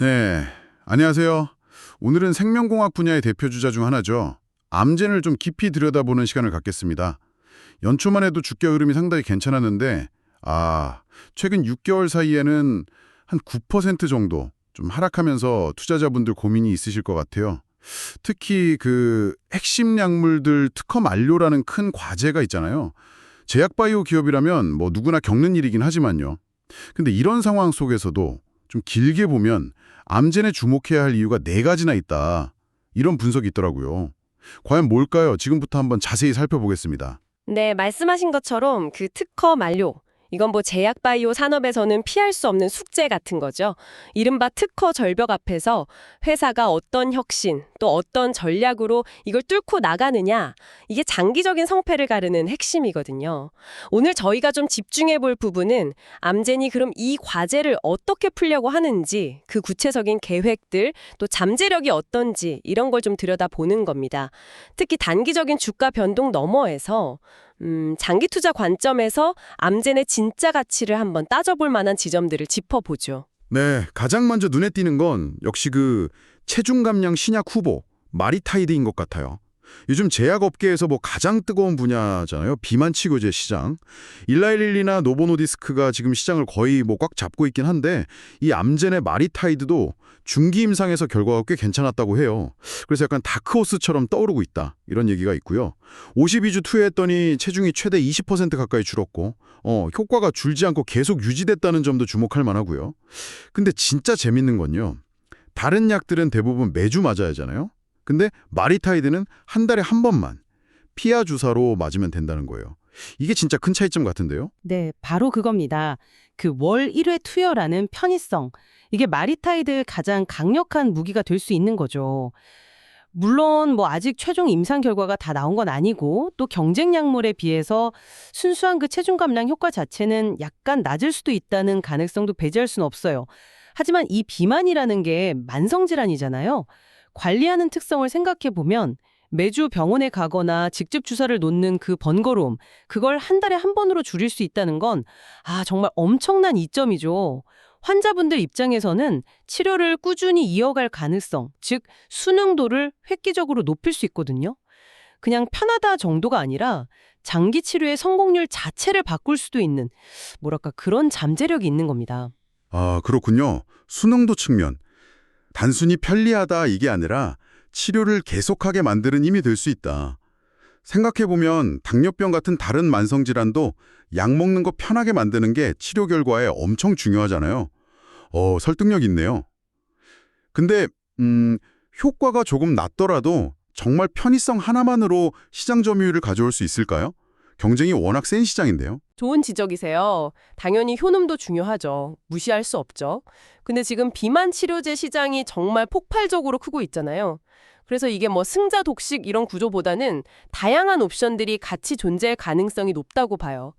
네, 안녕하세요. 오늘은 생명공학 분야의 대표 주자 중 하나죠. 암젠을 좀 깊이 들여다보는 시간을 갖겠습니다. 연초만 해도 주가 흐름이 상당히 괜찮았는데, 최근 6개월 사이에는 한 9% 정도 좀 하락하면서 투자자분들 고민이 있으실 것 같아요. 특히 그 핵심 약물들 특허 만료라는 큰 과제가 있잖아요. 제약바이오 기업이라면 뭐 누구나 겪는 일이긴 하지만요. 근데 이런 상황 속에서도 좀 길게 보면 암젠에 주목해야 할 이유가 네 가지나 있다. 이런 분석이 있더라고요. 과연 뭘까요? 지금부터 한번 자세히 살펴보겠습니다. 네, 말씀하신 것처럼 그 특허 만료. 이건 뭐 제약 바이오 산업에서는 피할 수 없는 숙제 같은 거죠. 이른바 특허 절벽 앞에서 회사가 어떤 혁신, 또 어떤 전략으로 이걸 뚫고 나가느냐, 이게 장기적인 성패를 가르는 핵심이거든요. 오늘 저희가 좀 집중해 볼 부분은 암젠이 그럼 이 과제를 어떻게 풀려고 하는지, 그 구체적인 계획들, 또 잠재력이 어떤지 이런 걸 좀 들여다보는 겁니다. 특히 단기적인 주가 변동 너머에서 장기 투자 관점에서 암젠의 진짜 가치를 한번 따져볼 만한 지점들을 짚어보죠. 네, 가장 먼저 눈에 띄는 건 역시 그 체중 감량 신약 후보, 마리타이드인 것 같아요. 요즘 제약업계에서 뭐 가장 뜨거운 분야잖아요. 비만 치료제 시장. 일라일리나 노보노디스크가 지금 시장을 거의 뭐 꽉 잡고 있긴 한데 이 암젠의 마리타이드도 중기 임상에서 결과가 꽤 괜찮았다고 해요. 그래서 약간 다크호스처럼 떠오르고 있다. 이런 얘기가 있고요. 52주 투여했더니 체중이 최대 20% 가까이 줄었고 효과가 줄지 않고 계속 유지됐다는 점도 주목할 만하고요. 근데 진짜 재밌는 건요. 다른 약들은 대부분 매주 맞아야 하잖아요. 근데 마리타이드는 한 달에 한 번만 피하 주사로 맞으면 된다는 거예요. 이게 진짜 큰 차이점 같은데요? 네, 바로 그겁니다. 그 월 1회 투여라는 편의성. 이게 마리타이드의 가장 강력한 무기가 될 수 있는 거죠. 물론 뭐 아직 최종 임상 결과가 다 나온 건 아니고 또 경쟁 약물에 비해서 순수한 그 체중 감량 효과 자체는 약간 낮을 수도 있다는 가능성도 배제할 수는 없어요. 하지만 이 비만이라는 게 만성 질환이잖아요. 관리하는 특성을 생각해 보면 매주 병원에 가거나 직접 주사를 놓는 그 번거로움, 그걸 한 달에 한 번으로 줄일 수 있다는 건 정말 엄청난 이점이죠. 환자분들 입장에서는 치료를 꾸준히 이어갈 가능성, 즉 수능도를 획기적으로 높일 수 있거든요. 그냥 편하다 정도가 아니라 장기 치료의 성공률 자체를 바꿀 수도 있는 뭐랄까 그런 잠재력이 있는 겁니다. 그렇군요. 수능도 측면. 단순히 편리하다 이게 아니라 치료를 계속하게 만드는 힘이 될 수 있다. 생각해보면 당뇨병 같은 다른 만성질환도 약 먹는 거 편하게 만드는 게 치료 결과에 엄청 중요하잖아요. 설득력 있네요. 근데 효과가 조금 낮더라도 정말 편의성 하나만으로 시장 점유율을 가져올 수 있을까요? 경쟁이 워낙 센 시장인데요. 좋은 지적이세요. 당연히 효능도 중요하죠. 무시할 수 없죠. 근데 지금 비만 치료제 시장이 정말 폭발적으로 크고 있잖아요. 그래서 이게 뭐 승자 독식 이런 구조보다는 다양한 옵션들이 같이 존재할 가능성이 높다고 봐요.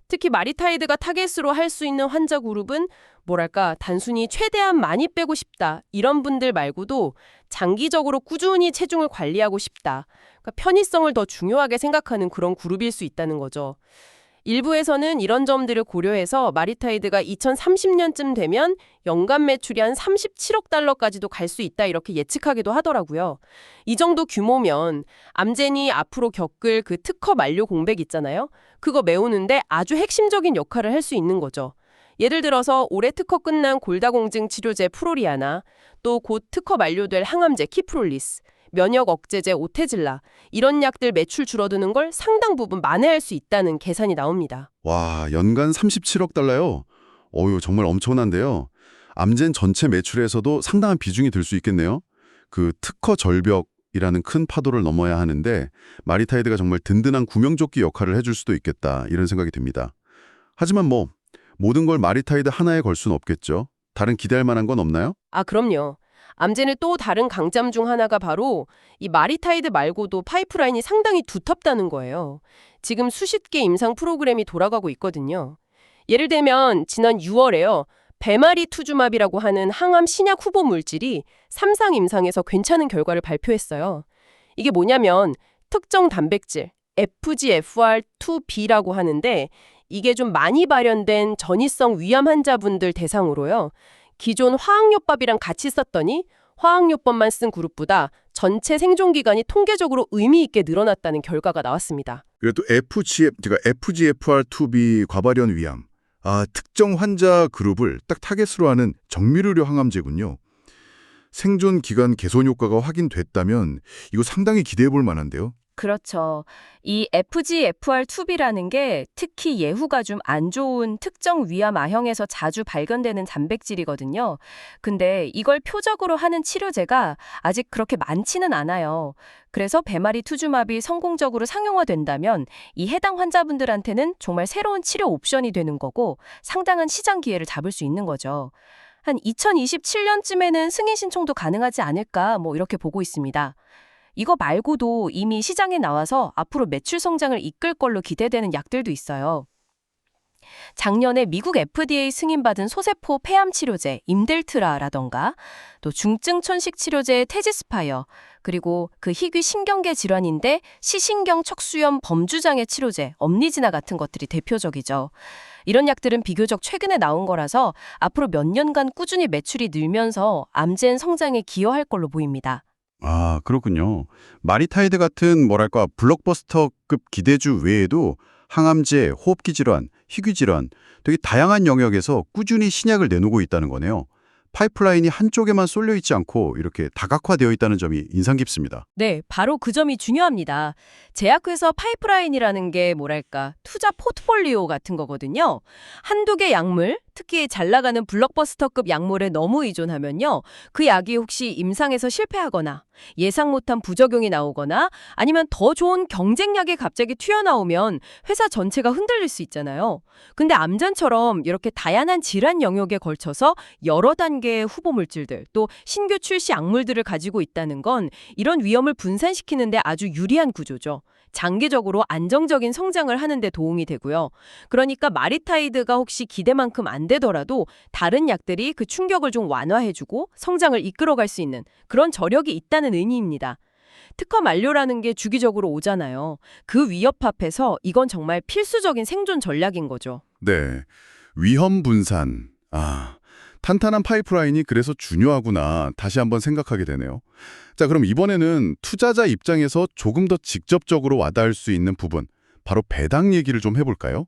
특히 마리타이드가 타겟으로 할 수 있는 환자 그룹은 뭐랄까 단순히 최대한 많이 빼고 싶다 이런 분들 말고도 장기적으로 꾸준히 체중을 관리하고 싶다. 그러니까 편의성을 더 중요하게 생각하는 그런 그룹일 수 있다는 거죠. 일부에서는 이런 점들을 고려해서 마리타이드가 2030년쯤 되면 연간 매출이 한 37억 달러까지도 갈 수 있다 이렇게 예측하기도 하더라고요. 이 정도 규모면 암젠이 앞으로 겪을 그 특허 만료 공백 있잖아요. 그거 메우는데 아주 핵심적인 역할을 할 수 있는 거죠. 예를 들어서 올해 특허 끝난 골다공증 치료제 프로리아나 또 곧 특허 만료될 항암제 키프롤리스, 면역 억제제 오테질라 이런 약들 매출 줄어드는 걸 상당 부분 만회할 수 있다는 계산이 나옵니다. 와, 연간 37억 달러요? 정말 엄청난데요. 암젠 전체 매출에서도 상당한 비중이 될 수 있겠네요. 그 특허 절벽이라는 큰 파도를 넘어야 하는데 마리타이드가 정말 든든한 구명조끼 역할을 해줄 수도 있겠다 이런 생각이 듭니다. 하지만 뭐 모든 걸 마리타이드 하나에 걸 수는 없겠죠. 다른 기대할 만한 건 없나요? 그럼요. 암젠의 또 다른 강점 중 하나가 바로 이 마리타이드 말고도 파이프라인이 상당히 두텁다는 거예요. 지금 수십 개 임상 프로그램이 돌아가고 있거든요. 예를 들면 지난 6월에요. 베마리투주맙이라고 하는 항암 신약 후보 물질이 3상 임상에서 괜찮은 결과를 발표했어요. 이게 뭐냐면 특정 단백질 FGFR2B라고 하는데 이게 좀 많이 발현된 전이성 위암 환자분들 대상으로요. 기존 화학요법이랑 같이 썼더니 화학요법만 쓴 그룹보다 전체 생존 기간이 통계적으로 의미 있게 늘어났다는 결과가 나왔습니다. 그래도 FGFR2b 과발현 위암. 특정 환자 그룹을 딱 타겟으로 하는 정밀의료 항암제군요. 생존 기간 개선 효과가 확인됐다면 이거 상당히 기대해 볼 만한데요. 그렇죠. 이 FGFR2b라는 게 특히 예후가 좀 안 좋은 특정 위암 아형에서 자주 발견되는 단백질이거든요. 근데 이걸 표적으로 하는 치료제가 아직 그렇게 많지는 않아요. 그래서 배마리 투주맙이 성공적으로 상용화된다면 이 해당 환자분들한테는 정말 새로운 치료 옵션이 되는 거고 상당한 시장 기회를 잡을 수 있는 거죠. 한 2027년쯤에는 승인 신청도 가능하지 않을까 이렇게 보고 있습니다. 이거 말고도 이미 시장에 나와서 앞으로 매출 성장을 이끌 걸로 기대되는 약들도 있어요. 작년에 미국 FDA 승인받은 소세포 폐암 치료제 임델트라라던가 또 중증 천식 치료제 테지스파이어 그리고 그 희귀 신경계 질환인데 시신경 척수염 범주장애 치료제 엄니지나 같은 것들이 대표적이죠. 이런 약들은 비교적 최근에 나온 거라서 앞으로 몇 년간 꾸준히 매출이 늘면서 암젠 성장에 기여할 걸로 보입니다. 그렇군요. 마리타이드 같은 블록버스터급 기대주 외에도 항암제, 호흡기 질환, 희귀 질환 되게 다양한 영역에서 꾸준히 신약을 내놓고 있다는 거네요. 파이프라인이 한쪽에만 쏠려 있지 않고 이렇게 다각화되어 있다는 점이 인상 깊습니다. 네, 바로 그 점이 중요합니다. 제약회사 파이프라인이라는 게 투자 포트폴리오 같은 거거든요. 한두 개 약물, 특히 잘 나가는 블록버스터급 약물에 너무 의존하면요. 그 약이 혹시 임상에서 실패하거나 예상 못한 부작용이 나오거나 아니면 더 좋은 경쟁약이 갑자기 튀어나오면 회사 전체가 흔들릴 수 있잖아요. 근데 암전처럼 이렇게 다양한 질환 영역에 걸쳐서 여러 단계의 후보 물질들 또 신규 출시 약물들을 가지고 있다는 건 이런 위험을 분산시키는 데 아주 유리한 구조죠. 장기적으로 안정적인 성장을 하는 데 도움이 되고요. 그러니까 마리타이드가 혹시 기대만큼 안 되더라도 다른 약들이 그 충격을 좀 완화해주고 성장을 이끌어갈 수 있는 그런 저력이 있다는 의미입니다. 특허 만료라는 게 주기적으로 오잖아요. 그 위협 앞에서 이건 정말 필수적인 생존 전략인 거죠. 네, 위험 분산. 탄탄한 파이프라인이 그래서 중요하구나 다시 한번 생각하게 되네요. 자, 그럼 이번에는 투자자 입장에서 조금 더 직접적으로 와닿을 수 있는 부분, 바로 배당 얘기를 좀 해볼까요?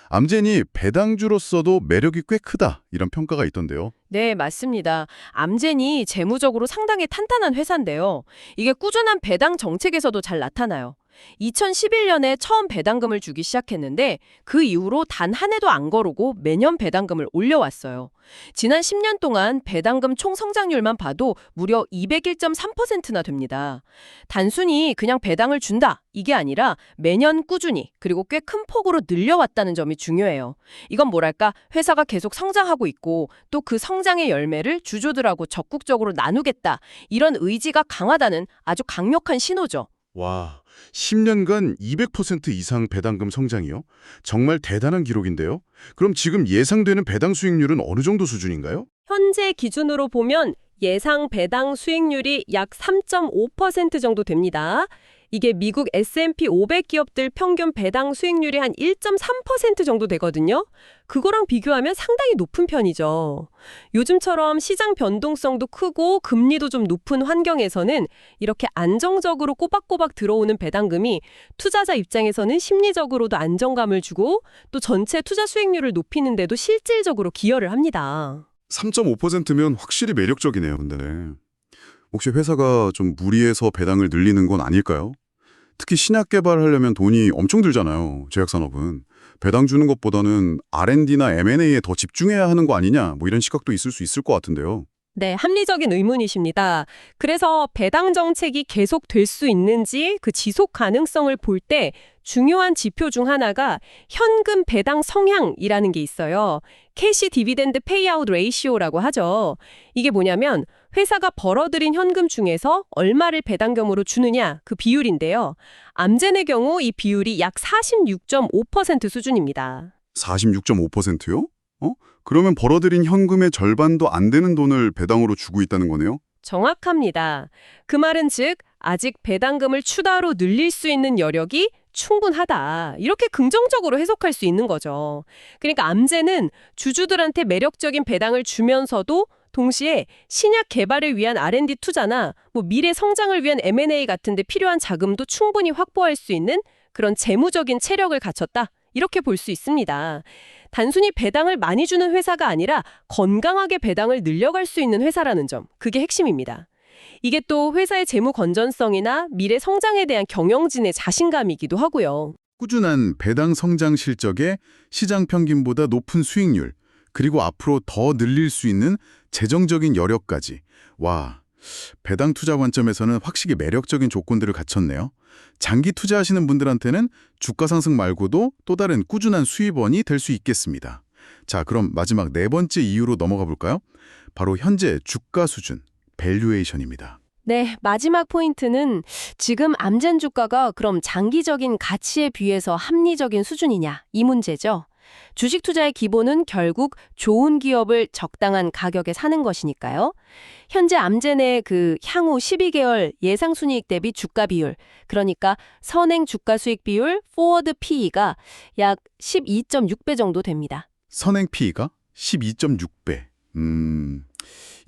암젠이 배당주로서도 매력이 꽤 크다 이런 평가가 있던데요. 네, 맞습니다. 암젠이 재무적으로 상당히 탄탄한 회사인데요. 이게 꾸준한 배당 정책에서도 잘 나타나요. 2011년에 처음 배당금을 주기 시작했는데 그 이후로 단 한 해도 안 거르고 매년 배당금을 올려왔어요. 지난 10년 동안 배당금 총 성장률만 봐도 무려 201.3%나 됩니다. 단순히 그냥 배당을 준다 이게 아니라 매년 꾸준히 그리고 꽤 큰 폭으로 늘려왔다는 점이 중요해요. 이건 회사가 계속 성장하고 있고 또 그 성장의 열매를 주주들하고 적극적으로 나누겠다 이런 의지가 강하다는 아주 강력한 신호죠. 와, 10년간 200% 이상 배당금 성장이요? 정말 대단한 기록인데요. 그럼 지금 예상되는 배당 수익률은 어느 정도 수준인가요? 현재 기준으로 보면 예상 배당 수익률이 약 3.5% 정도 됩니다. 이게 미국 S&P 500 기업들 평균 배당 수익률이 한 1.3% 정도 되거든요. 그거랑 비교하면 상당히 높은 편이죠. 요즘처럼 시장 변동성도 크고 금리도 좀 높은 환경에서는 이렇게 안정적으로 꼬박꼬박 들어오는 배당금이 투자자 입장에서는 심리적으로도 안정감을 주고 또 전체 투자 수익률을 높이는 데도 실질적으로 기여를 합니다. 3.5%면 확실히 매력적이네요, 근데. 혹시 회사가 좀 무리해서 배당을 늘리는 건 아닐까요? 특히 신약 개발하려면 돈이 엄청 들잖아요, 제약산업은. 배당 주는 것보다는 R&D나 M&A에 더 집중해야 하는 거 아니냐, 이런 시각도 있을 수 있을 것 같은데요. 네, 합리적인 의문이십니다. 그래서 배당 정책이 계속 될 수 있는지 그 지속 가능성을 볼 때 중요한 지표 중 하나가 현금 배당 성향이라는 게 있어요. 캐시 디비덴드 페이아웃 레이시오라고 하죠. 이게 뭐냐면 회사가 벌어들인 현금 중에서 얼마를 배당금으로 주느냐 그 비율인데요. 암젠의 경우 이 비율이 약 46.5% 수준입니다. 46.5%요? 그러면 벌어들인 현금의 절반도 안 되는 돈을 배당으로 주고 있다는 거네요? 정확합니다. 그 말은 즉 아직 배당금을 추가로 늘릴 수 있는 여력이 충분하다. 이렇게 긍정적으로 해석할 수 있는 거죠. 그러니까 암제는 주주들한테 매력적인 배당을 주면서도 동시에 신약 개발을 위한 R&D 투자나 뭐 미래 성장을 위한 M&A 같은 데 필요한 자금도 충분히 확보할 수 있는 그런 재무적인 체력을 갖췄다. 이렇게 볼 수 있습니다. 단순히 배당을 많이 주는 회사가 아니라 건강하게 배당을 늘려갈 수 있는 회사라는 점, 그게 핵심입니다. 이게 또 회사의 재무 건전성이나 미래 성장에 대한 경영진의 자신감이기도 하고요. 꾸준한 배당 성장 실적에 시장 평균보다 높은 수익률, 그리고 앞으로 더 늘릴 수 있는 재정적인 여력까지. 와, 배당 투자 관점에서는 확실히 매력적인 조건들을 갖췄네요. 장기 투자하시는 분들한테는 주가 상승 말고도 또 다른 꾸준한 수입원이 될 수 있겠습니다. 자, 그럼 마지막 네 번째 이유로 넘어가 볼까요? 바로 현재 주가 수준, 밸류에이션입니다. 네, 마지막 포인트는 지금 암젠 주가가 그럼 장기적인 가치에 비해서 합리적인 수준이냐, 이 문제죠. 주식 투자의 기본은 결국 좋은 기업을 적당한 가격에 사는 것이니까요. 현재 암젠의 그 향후 12개월 예상 순이익 대비 주가 비율, 그러니까 선행 주가 수익 비율 포워드 PE가 약 12.6배 정도 됩니다. 선행 P가 12.6배.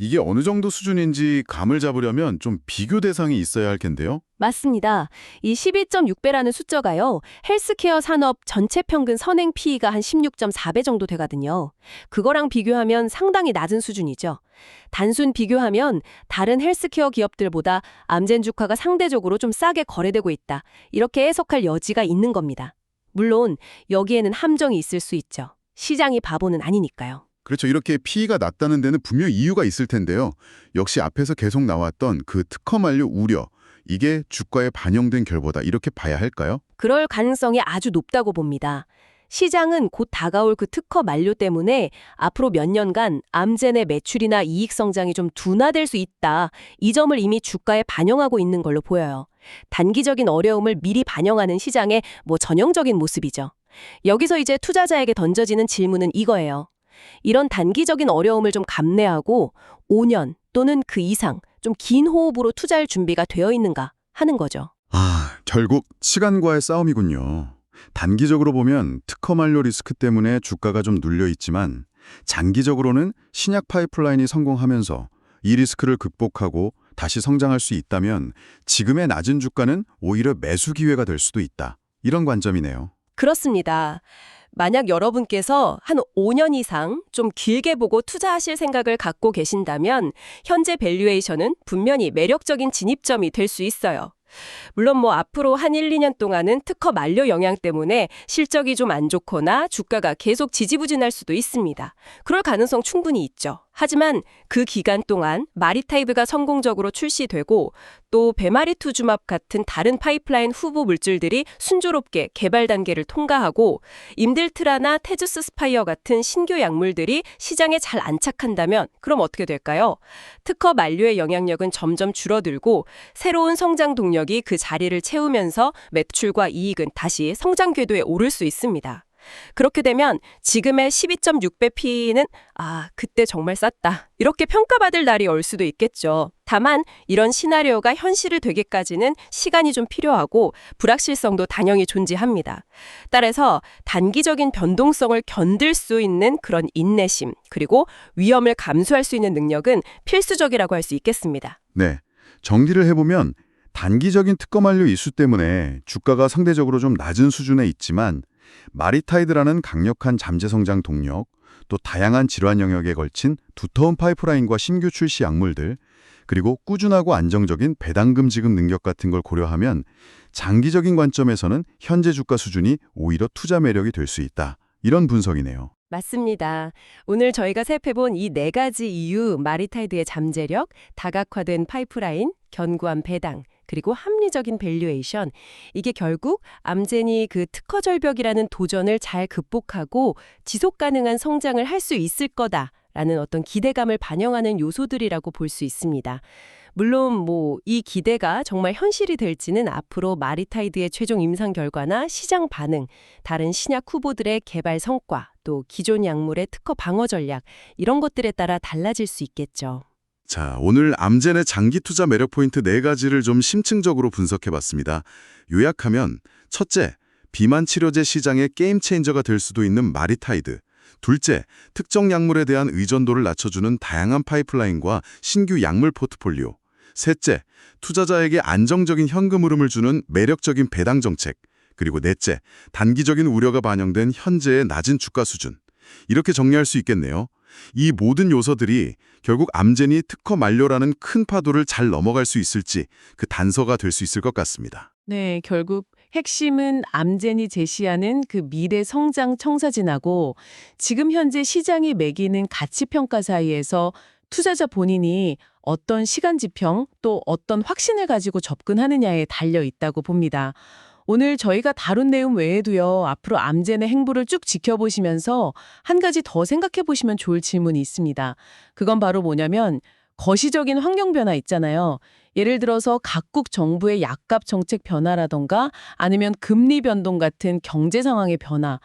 이게 어느 정도 수준인지 감을 잡으려면 좀 비교 대상이 있어야 할 텐데요. 맞습니다. 이 12.6배라는 숫자가요. 헬스케어 산업 전체 평균 선행 PE가 한 16.4배 정도 되거든요. 그거랑 비교하면 상당히 낮은 수준이죠. 단순 비교하면 다른 헬스케어 기업들보다 암젠 주가가 상대적으로 좀 싸게 거래되고 있다. 이렇게 해석할 여지가 있는 겁니다. 물론 여기에는 함정이 있을 수 있죠. 시장이 바보는 아니니까요. 그렇죠. 이렇게 P가 낮다는 데는 분명 이유가 있을 텐데요. 역시 앞에서 계속 나왔던 그 특허 만료 우려, 이게 주가에 반영된 결과다. 이렇게 봐야 할까요? 그럴 가능성이 아주 높다고 봅니다. 시장은 곧 다가올 그 특허 만료 때문에 앞으로 몇 년간 암젠의 매출이나 이익 성장이 좀 둔화될 수 있다. 이 점을 이미 주가에 반영하고 있는 걸로 보여요. 단기적인 어려움을 미리 반영하는 시장의 전형적인 모습이죠. 여기서 이제 투자자에게 던져지는 질문은 이거예요. 이런 단기적인 어려움을 좀 감내하고 5년 또는 그 이상 좀 긴 호흡으로 투자할 준비가 되어 있는가 하는 거죠. 결국 시간과의 싸움이군요. 단기적으로 보면 특허 만료 리스크 때문에 주가가 좀 눌려 있지만 장기적으로는 신약 파이프라인이 성공하면서 이 리스크를 극복하고 다시 성장할 수 있다면 지금의 낮은 주가는 오히려 매수 기회가 될 수도 있다. 이런 관점이네요. 그렇습니다. 만약 여러분께서 한 5년 이상 좀 길게 보고 투자하실 생각을 갖고 계신다면 현재 밸류에이션은 분명히 매력적인 진입점이 될 수 있어요. 물론 앞으로 한 1, 2년 동안은 특허 만료 영향 때문에 실적이 좀 안 좋거나 주가가 계속 지지부진할 수도 있습니다. 그럴 가능성 충분히 있죠. 하지만 그 기간 동안 마리타이드가 성공적으로 출시되고 또 베마리투주맙 같은 다른 파이프라인 후보 물질들이 순조롭게 개발 단계를 통과하고 임딜트라나 테주스 스파이어 같은 신규 약물들이 시장에 잘 안착한다면 그럼 어떻게 될까요? 특허 만료의 영향력은 점점 줄어들고 새로운 성장 동력이 그 자리를 채우면서 매출과 이익은 다시 성장 궤도에 오를 수 있습니다. 그렇게 되면 지금의 12.6배 PE는 그때 정말 쌌다. 이렇게 평가받을 날이 올 수도 있겠죠. 다만 이런 시나리오가 현실이 되기까지는 시간이 좀 필요하고 불확실성도 당연히 존재합니다. 따라서 단기적인 변동성을 견딜 수 있는 그런 인내심, 그리고 위험을 감수할 수 있는 능력은 필수적이라고 할 수 있겠습니다. 네, 정리를 해보면 단기적인 특허 만료 이슈 때문에 주가가 상대적으로 좀 낮은 수준에 있지만 마리타이드라는 강력한 잠재 성장 동력, 또 다양한 질환 영역에 걸친 두터운 파이프라인과 신규 출시 약물들, 그리고 꾸준하고 안정적인 배당금 지급 능력 같은 걸 고려하면 장기적인 관점에서는 현재 주가 수준이 오히려 투자 매력이 될 수 있다. 이런 분석이네요. 맞습니다. 오늘 저희가 살펴본 이 4가지 이유, 마리타이드의 잠재력, 다각화된 파이프라인, 견고한 배당, 그리고 합리적인 밸류에이션, 이게 결국 암젠이 그 특허 절벽이라는 도전을 잘 극복하고 지속 가능한 성장을 할 수 있을 거다라는 어떤 기대감을 반영하는 요소들이라고 볼 수 있습니다. 물론 이 기대가 정말 현실이 될지는 앞으로 마리타이드의 최종 임상 결과나 시장 반응, 다른 신약 후보들의 개발 성과, 또 기존 약물의 특허 방어 전략, 이런 것들에 따라 달라질 수 있겠죠. 자, 오늘 암젠의 장기 투자 매력 포인트 4가지를 좀 심층적으로 분석해봤습니다. 요약하면 첫째, 비만 치료제 시장의 게임 체인저가 될 수도 있는 마리타이드. 둘째, 특정 약물에 대한 의존도를 낮춰주는 다양한 파이프라인과 신규 약물 포트폴리오. 셋째, 투자자에게 안정적인 현금 흐름을 주는 매력적인 배당 정책. 그리고 넷째, 단기적인 우려가 반영된 현재의 낮은 주가 수준. 이렇게 정리할 수 있겠네요. 이 모든 요소들이 결국 암젠이 특허 만료라는 큰 파도를 잘 넘어갈 수 있을지 그 단서가 될 수 있을 것 같습니다. 네, 결국 핵심은 암젠이 제시하는 그 미래 성장 청사진하고 지금 현재 시장이 매기는 가치 평가 사이에서 투자자 본인이 어떤 시간 지평 또 어떤 확신을 가지고 접근하느냐에 달려 있다고 봅니다. 오늘 저희가 다룬 내용 외에도요, 앞으로 암젠의 행보를 쭉 지켜보시면서 한 가지 더 생각해 보시면 좋을 질문이 있습니다. 그건 바로 뭐냐면 거시적인 환경 변화 있잖아요. 예를 들어서 각국 정부의 약값 정책 변화라던가 아니면 금리 변동 같은 경제 상황의 변화.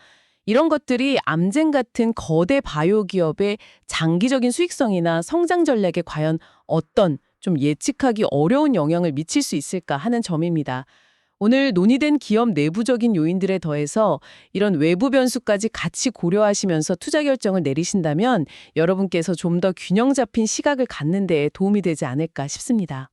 이런 것들이 암젠 같은 거대 바이오 기업의 장기적인 수익성이나 성장 전략에 과연 어떤 좀 예측하기 어려운 영향을 미칠 수 있을까 하는 점입니다. 오늘 논의된 기업 내부적인 요인들에 더해서 이런 외부 변수까지 같이 고려하시면서 투자 결정을 내리신다면 여러분께서 좀 더 균형 잡힌 시각을 갖는 데 도움이 되지 않을까 싶습니다.